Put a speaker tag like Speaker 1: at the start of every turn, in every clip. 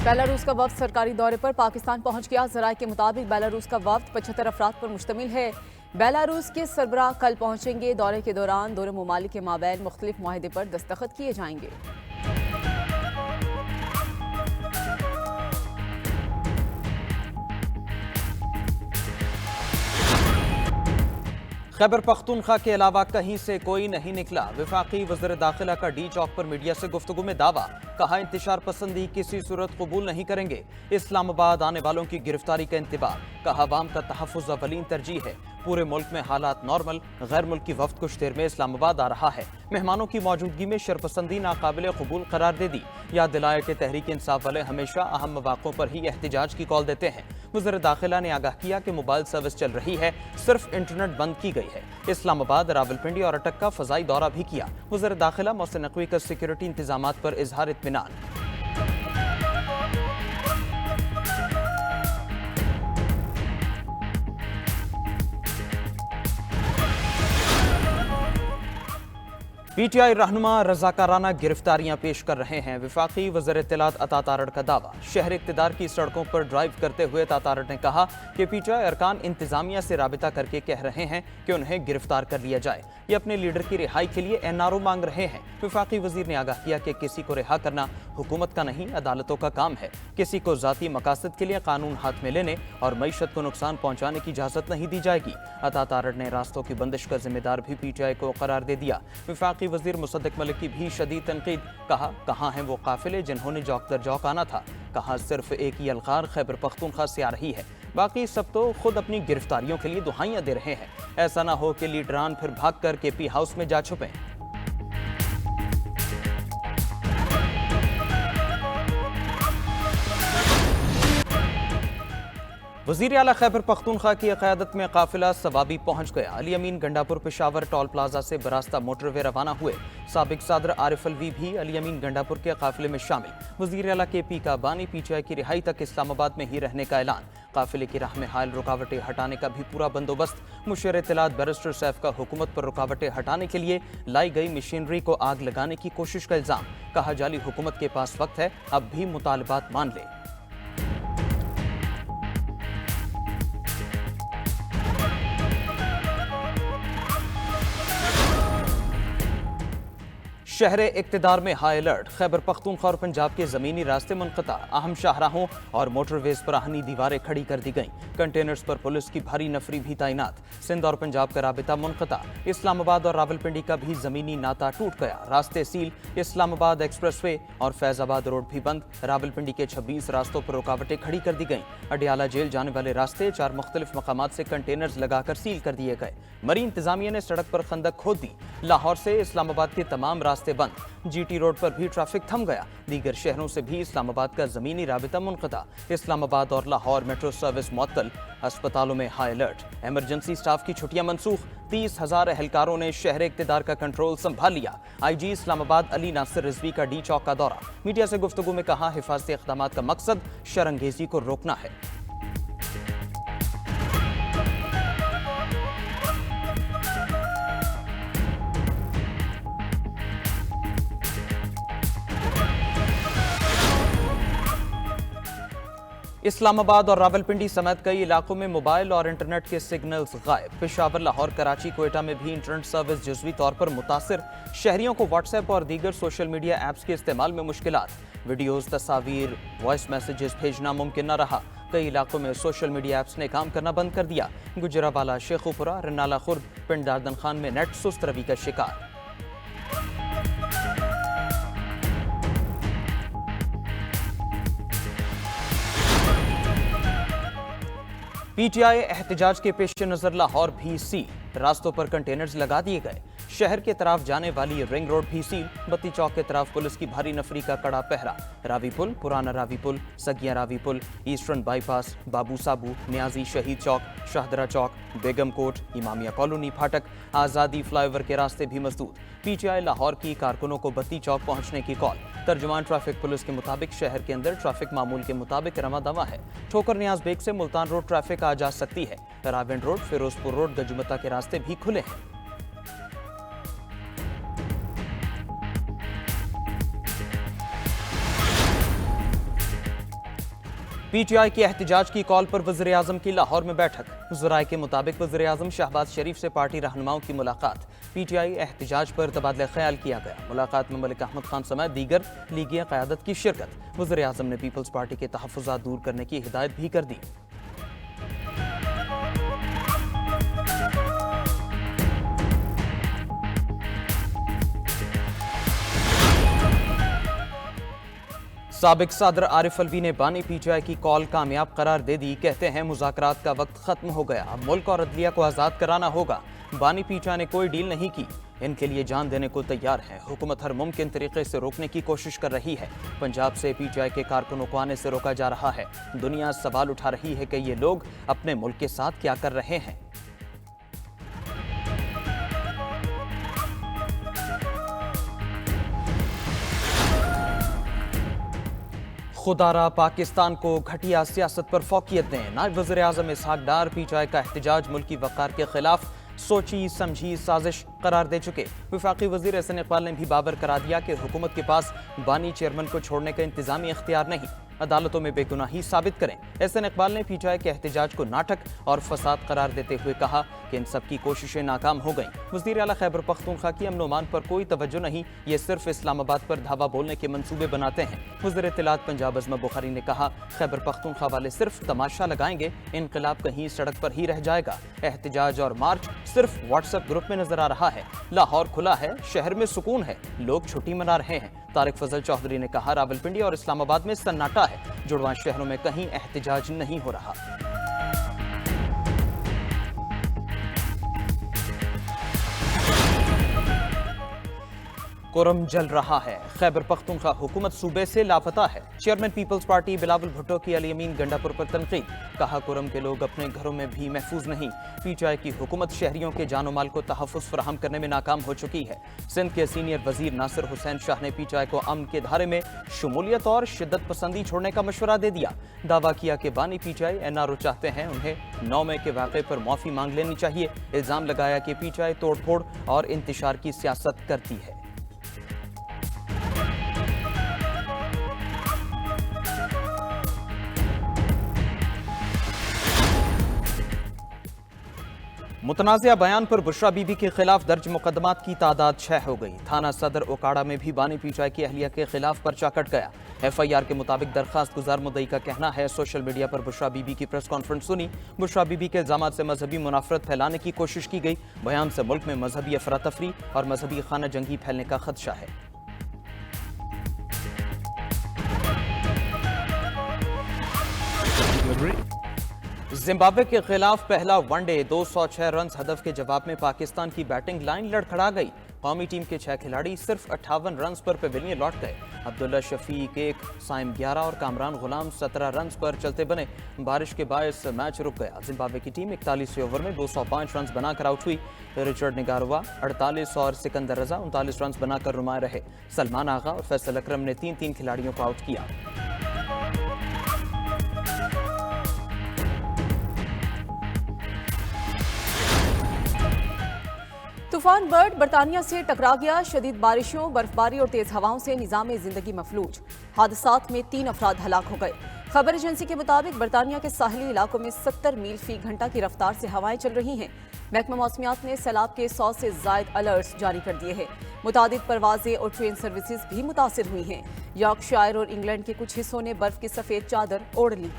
Speaker 1: Belarus का वफ्द सरकारी दौरे पर पाकिस्तान पहुंच गया। जराये के मुताबिक बेलारूस का वफ्द 75 अफराद पर मुश्तमिल है। बेलारूस के सरबराह कल पहुंचेंगे। दौरे के दौरान दोनों ममालिक के माबैन मुख्तलिफ मुआहदे पर दस्तखत किए जाएंगे।
Speaker 2: खैबर पख्तूनख्वा के अलावा कहीं से कोई नहीं निकला। वफाकी वज़ीर दाखिला का डी चौक पर मीडिया से गुफ्तगू में दावा। कहा, इंतशार पसंदी किसी सूरत कबूल नहीं करेंगे। इस्लामाबाद आने वालों की गिरफ्तारी का इंतबाह। कहा, अवाम का तहफ़्फ़ुज़ अव्वलीन तरजीह है। पूरे मुल्क में हालात नॉर्मल। गैर मुल्की वफ्द कुछ देर में इस्लामाबाद आ रहा है। मेहमानों की मौजूदगी में शरपसंदी नाकाबिल कबूल करार दे दी। याद दिलाया कि तहरीक इंसाफ वाले हमेशा अहम मौक़ों पर ही एहतजाज की कॉल देते हैं। वज़ीर दाखिला ने आगाह किया कि मोबाइल सर्विस चल रही है, सिर्फ इंटरनेट बंद की गई है। इस्लामाबाद, रावलपिंडी और अटक का फ़ज़ाई दौरा भी किया। वज़ीर दाखिला मोहसिन नकवी का सिक्योरिटी इंतजामात पर इजहार इत्मीनान। पीटीआई रहनुमा रजाकाराना गिरफ्तारियां पेश कर रहे हैं। वफाकी वज़ीर इत्तलात अता तारड़ का दावा। शहर इक़्तिदार की सड़कों पर ड्राइव करते हुए अता तारड़ ने कहा कि पीटीआई अरकान इंतजामिया से राबिता करके कह रहे हैं कि उन्हें गिरफ्तार कर लिया जाए। ये अपने लीडर की रिहाई के लिए एनआरओ मांग रहे हैं। वफाकी वजीर ने आगाह किया कि किसी को रिहा करना हुकूमत का नहीं, अदालतों का काम है। किसी को जाती मकासद के लिए कानून हाथ में लेने और मईशत को नुकसान पहुंचाने की इजाजत नहीं दी जाएगी। अता तारड़ ने रास्तों की बंदिश का जिम्मेदार भी पीटीआई को करार दे दिया। वफाकी वजीर मुसद्दिक मलिक की भी शदीद तनकीद। कहा, कहाँ हैं वो काफिले जिन्होंने जौक दर जौक आना था। कहा, सिर्फ एक ही अलगार खैबर पख्तूनख्वा से आ रही है, बाकी सब तो खुद अपनी गिरफ्तारियों के लिए दुहाइयां दे रहे हैं। ऐसा ना हो कि लीडरान फिर भागकर केपी हाउस में जा छुपे। वज़ीर आला खैबर पख्तूनख्वा की क़यादत में काफिला सवाबी पहुंच गया। अली अमीन गंडापुर पेशावर टोल प्लाजा से बरास्ता मोटरवे रवाना हुए। साबिक सदर आरिफ अलवी भी अली अमीन गंडापुर के काफिले में शामिल। वज़ीर आला KP का बानी पीटीआई की रिहाई तक इस्लामाबाद में ही रहने का ऐलान। काफिले की राह में हायल रुकावटें हटाने का भी पूरा बंदोबस्त। मुशीर इत्तलात बैरिस्टर सैफ का हुकूमत पर रुकावटें हटाने के लिए लाई गई मशीनरी को आग लगाने की कोशिश का इल्जाम। कहा, जाली हुकूमत के पास वक्त है, अब भी मुतालबात मान ले। शहर इक़्तिदार में हाई अलर्ट। खैबर पख्तूनख्वा और पंजाब के ज़मीनी रास्ते मुनक़ता। अहम शाहराहों और मोटरवेज पर आहनी दीवारें खड़ी कर दी गईं। कंटेनर्स पर पुलिस की भारी नफरी भी तैनात। सिंध और पंजाब का राबिता मुनक़ता। इस्लामाबाद और रावलपिंडी का भी ज़मीनी नाता टूट गया। रास्ते सील। इस्लामाबाद एक्सप्रेसवे और फैज़ाबाद रोड भी बंद। रावलपिंडी के 26 रास्तों पर रुकावटें खड़ी कर दी गईं। अडियाला जेल जाने वाले रास्ते 4 मुख्तलिफ मकामात से कंटेनर्स लगाकर सील कर दिए गए। मरी इंतजामिया ने सड़क पर खंदक खोद दी। लाहौर से इस्लामाबाद के तमाम रास्ते बंद। GT रोड पर भी ट्रैफिक थम गया। दीगर शहरों से भी इस्लामाबाद का जमीनी राबिता मुनक़ता। इस्लामाबाद और लाहौर मेट्रो सर्विस मुअत्तल। अस्पतालों में हाई अलर्ट। इमरजेंसी स्टाफ की छुट्टियां मनसूख। 30,000 एहलकारों ने शहर इक़्तिदार का कंट्रोल संभाल लिया। IG इस्लामाबाद अली नासिर रिजवी का डी चौक का दौरा। मीडिया से गुफ्तगू में कहा, हिफाजती इक़दामात का मकसद शरंगेजी को रोकना है। इस्लामाबाद और रावलपिंडी समेत कई इलाकों में मोबाइल और इंटरनेट के सिग्नल्स गायब। पेशावर, लाहौर, कराची, कोयटा में भी इंटरनेट सर्विस जज़वी तौर पर मुतासिर। शहरियों को व्हाट्सएप और दीगर सोशल मीडिया ऐप्स के इस्तेमाल में मुश्किलात। वीडियोज़, तस्वीर, वॉइस मैसेजेस भेजना मुमकिन न रहा। कई इलाकों में सोशल मीडिया ऐप्स ने काम करना बंद कर दिया। गुजरावाला, शेखुपुरा, रनाला खुर्द, पिंड दारदन खान में नेट सुस्त रवि का शिकार। पीटीआई एहतजाज के पेश नजर लाहौर भी सील। रास्तों पर कंटेनर्स लगा दिए गए। शहर के तरफ जाने वाली रिंग रोड भी सील। बत्ती चौक के तरफ पुलिस की भारी नफरी का कड़ा पहरा। रावी पुल, पुराना रावी पुल, सगिया रावी पुल, ईस्टर्न बाईपास, बाबू साबू, न्याजी शहीद चौक, शाहदरा चौक, बेगम कोट, इमामिया कॉलोनी, फाटक, आज़ादी फ्लाईओवर के रास्ते भी मसदूद। पीटीआई लाहौर की कारकुनों को बत्ती चौक पहुंचने की कॉल। तर्जुमान ट्रैफिक पुलिस के मुताबिक शहर के अंदर ट्रैफिक मामूल के मुताबिक रवा दवा है। ठोकर नियाज बेग से मुल्तान रोड ट्रैफिक आ जा सकती है। रावेंड रोड, फिरोजपुर रोड, गजुमता के रास्ते भी खुले हैं। पीटीआई की एहतजाज की कॉल पर वज़ीर आज़म की लाहौर में बैठक। ज़राए के मुताबिक वज़ीर आज़म शहबाज शरीफ से पार्टी रहनुमाओं की मुलाकात। पीटीआई एहतजाज पर तबादला ख्याल किया गया। मुलाकात में मलिक अहमद खान समेत दीगर लीगी क़यादत की शिरकत। वज़ीर आज़म ने पीपल्स पार्टी के तहफ़्फ़ुज़ात दूर करने की हिदायत भी कर दी। साबिक सदर आरिफ अलवी ने बानी पीटीआई की कॉल कामयाब करार दे दी। कहते हैं मुज़ाकरात का वक्त खत्म हो गया, अब मुल्क और अदलिया को आज़ाद कराना होगा। बानी पीटीआई ने कोई डील नहीं की, इनके लिए जान देने को तैयार है। हुकूमत हर मुमकिन तरीके से रोकने की कोशिश कर रही है। पंजाब से पीटीआई के कारकुनों को आने से रोका जा रहा है। दुनिया सवाल उठा रही है कि ये लोग अपने मुल्क के साथ क्या कर रहे हैं। खुदारा पाकिस्तान को घटिया सियासत पर फोकियत दें। नायब वज़ीर आज़म इसहाक डार पीटीआई का एहतजाज मुल्की वक़ार के खिलाफ सोची समझी साजिश करार दे चुके। वफाकी वज़ीर एहसन इकबाल ने भी बाबर करा दिया कि हुकूमत के पास बानी चेयरमैन को छोड़ने का इंतजामी इख्तियार नहीं, अदालतों में बेगुनाही साबित करें। एहसन इकबाल ने पीटीआई के एहतजाज को नाटक और फसाद करार देते हुए कहा कि इन सब की कोशिशें नाकाम हो गईं। वज़ीर आला खैबर पख्तूनख्वा की अमन ओमान पर कोई तवज्जो नहीं, ये सिर्फ इस्लामाबाद पर धावा बोलने के मंसूबे बनाते हैं। वज़ीर इत्तलात पंजाब अज़मा बुखारी ने कहा खैबर पख्तूनख्वा वाले सिर्फ तमाशा लगाएंगे, इनकलाब कहीं सड़क पर ही रह जाएगा। एहतजाज और मार्च सिर्फ व्हाट्सएप ग्रुप में नजर आ रहा है। लाहौर खुला है, शहर में सुकून है, लोग छुट्टी मना रहे हैं। तारिक फजल चौधरी ने कहा रावलपिंडी और इस्लामाबाद में सन्नाटा है, जुड़वां शहरों में कहीं एहतजाज नहीं हो रहा। कुरम जल रहा है, खैबर पख्तूनख्वा हुकूमत सूबे से लापता है। Chairman peoples party Bilawal Bhutto की अली अमीन गंडापुर पर तनकीद। कहा कुरम के लोग अपने घरों में भी महफूज नहीं। पीटीआई की हुकूमत शहरियों के जानो माल को तहफ़्फ़ुज़ फराहम करने में नाकाम हो चुकी है। सिंध के सीनियर वजीर नासिर हुसैन शाह ने पीटीआई को अमन के धारे में शमूलियत और शिद्दत पसंदी छोड़ने का मशवरा दे दिया। दावा किया कि बानी पीटीआई एनआरओ चाहते हैं, उन्हें 9 मई के वाक़े पर माफ़ी मांग लेनी चाहिए। इल्ज़ाम लगाया कि पीटीआई तोड़ फोड़ और इंतशार की सियासत करती है। मुतनाज़िया बयान पर बुशरा बीबी के खिलाफ दर्ज मुकदमात की तादाद 6 हो गई। थाना सदर ओकाड़ा में भी बानी पीटीआई की अहलिया के खिलाफ पर्चा कट गया। FIR के मुताबिक दरखास्त गुजार मुद्दई का कहना है सोशल मीडिया पर बुशरा बीबी की प्रेस कॉन्फ्रेंस सुनी। बुशरा बीबी के इल्जामात से मजहबी मुनाफरत फैलाने की कोशिश की गई। बयान से मुल्क में मजहबी अफरा तफरी और मजहबी खाना जंगी फैलने का खदशा है। जिम्बाब्वे के खिलाफ पहला वनडे 206 रन हदफ के जवाब में पाकिस्तान की बैटिंग लाइन लड़खड़ा गई। कौमी टीम के 6 खिलाड़ी सिर्फ 58 रन पर पवेलियन लौट गए। अब्दुल्ला शफीक 1, साइम 11 और कामरान गुलाम 17 रन पर चलते बने। बारिश के बायस मैच रुक गया। जिम्बाब्वे की टीम 41 ओवर में 205 रन बनाकर आउट हुई। रिचर्ड निगारुआ 48 और सिकंदर रजा 39 रन बनाकर नुमाए रहे। सलमान आगा और फैसल अकरम ने 3-3 खिलाड़ियों को आउट किया।
Speaker 1: तूफान बर्ड बरतानिया से टकरा गया। शदीद बारिशों, बर्फबारी और तेज हवाओं से निजाम जिंदगी मफलूज। हादसात में 3 अफराद हलाक हो गए। खबर एजेंसी के मुताबिक बरतानिया के साहिली इलाकों में 70 मील फी घंटा की रफ्तार से हवाएं चल रही हैं। महकमा मौसमियात ने सैलाब के 100 से जायद अलर्ट्स जारी कर दिए हैं। मुतादिद परवाजें और ट्रेन सर्विसेज भी मुतासिर हुई हैं। यॉर्कशायर और इंग्लैंड के कुछ हिस्सों ने बर्फ की सफेद चादर ओढ़ ली।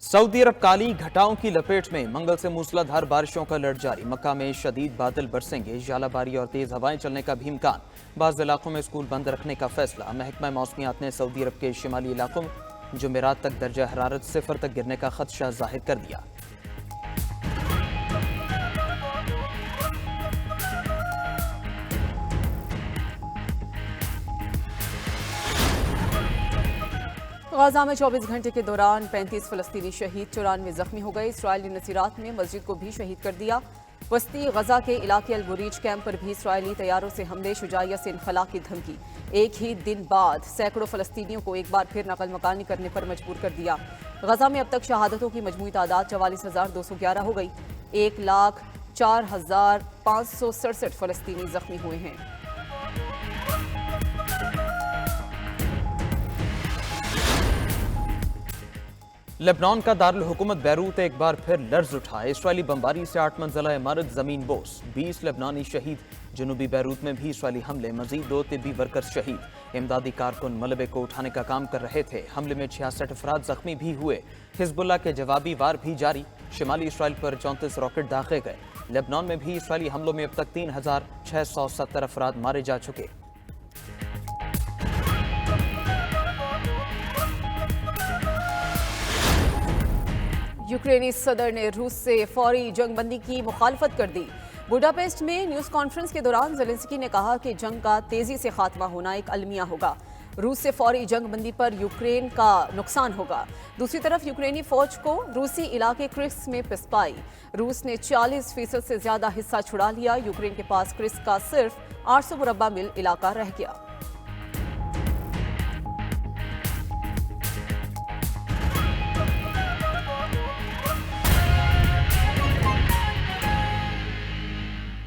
Speaker 2: सऊदी अरब काली घटाओं की लपेट में, मंगल से मूसलाधार बारिशों का अलर्ट जारी। मक्का में शदीद बादल बरसेंगे, जालाबारी और तेज हवाएं चलने का भी इम्कान। बाज़ इलाकों में स्कूल बंद रखने का फैसला। महकमा मौसमियात ने सऊदी अरब के शिमाली इलाकों में जुमेरात तक दर्जा हरारत 0 तक गिरने का खदशा जाहिर कर दिया।
Speaker 1: गाजा में 24 घंटे के दौरान 35 फलस्तीनी शहीद, 94 जख्मी हो गए। इसराइली नसीरात में मस्जिद को भी शहीद कर दिया। वस्ती गजा के इलाके अल-बुरीज कैंप पर भी इसराइली तैयारों से हमले, शुजाइयत से इनखला की धमकी। एक ही दिन बाद सैकड़ों फलस्तीनियों को एक बार फिर नकल मकानी करने पर मजबूर कर दिया। गजा में अब तक शहादतों की मजमूई तादाद 44,211 हो गई। 1,04,567 फलस्तीनी जख्मी हुए हैं।
Speaker 2: लेबनान का दारुल हुकूमत बैरूत एक बार फिर लर्ज उठा। इसराइली बमबारी से 8 मंजिला इमारत जमीन बोस, 20 लेबनानी शहीद। जनूबी बैरूत में भी इसराइली हमले, मजीद 2 तिब्बी वर्कर्स शहीद। इमदादी कारकुन मलबे को उठाने का काम कर रहे थे। हमले में 66 अफराद जख्मी भी हुए। हिजबुल्लाह के जवाबी वार भी जारी। शिमाली इसराइल पर 34 रॉकेट दागे गए। लेबनान में भी इसराइली हमलों में अब तक 3670 अफराद मारे जा चुके।
Speaker 1: यूक्रेनी सदर ने रूस से फौरी जंगबंदी की मुखालफत कर दी। बुडापेस्ट में न्यूज कॉन्फ्रेंस के दौरान ज़ेलेंस्की ने कहा कि जंग का तेजी से खात्मा होना एक अलमिया होगा। रूस से फौरी जंगबंदी पर यूक्रेन का नुकसान होगा। दूसरी तरफ यूक्रेनी फौज को रूसी इलाके क्रिस्क में पिसपाई। रूस ने 40% से ज्यादा हिस्सा छुड़ा लिया। यूक्रेन के पास क्रिस्क का सिर्फ 800 मुरब्बा मील इलाका रह गया।